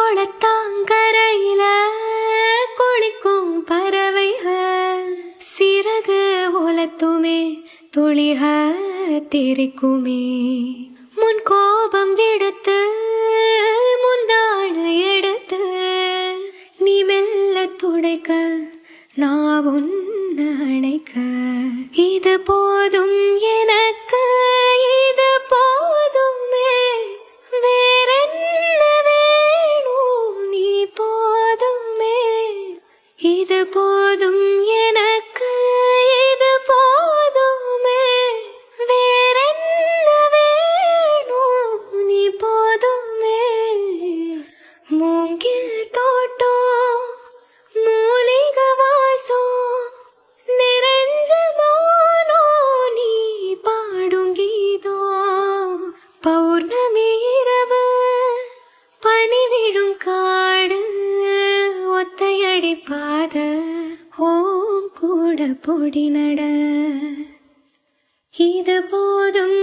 குளத்தாங்கரையில குளிக்கும் பறவைகள் சிறகு ஒலத்துமே துளிக தெரிக்குமே. முன் கோபம் விடுத்து முந்தான எடுத்து நீ மெல்ல துடைக்க நான் உன்னை அணைக்க. இது போதும் எனக்கு, இது போதுமே, வேறென்ன வேணும் நீ போதுமே. இது போதும் எனக்கு, இது போதுமே, வேறென்ன வேணும் நீ போதுமே. மூங்கில் தோட்டம் மூலிக வாசம் நிறைஞ்ச மௌனோ நீ பாடும் கீதம். பௌர்ணமி இரவு பனி விழும் காடு ஒத்தையடி பாத ஓம் கூட பொடி நட. இது போதும்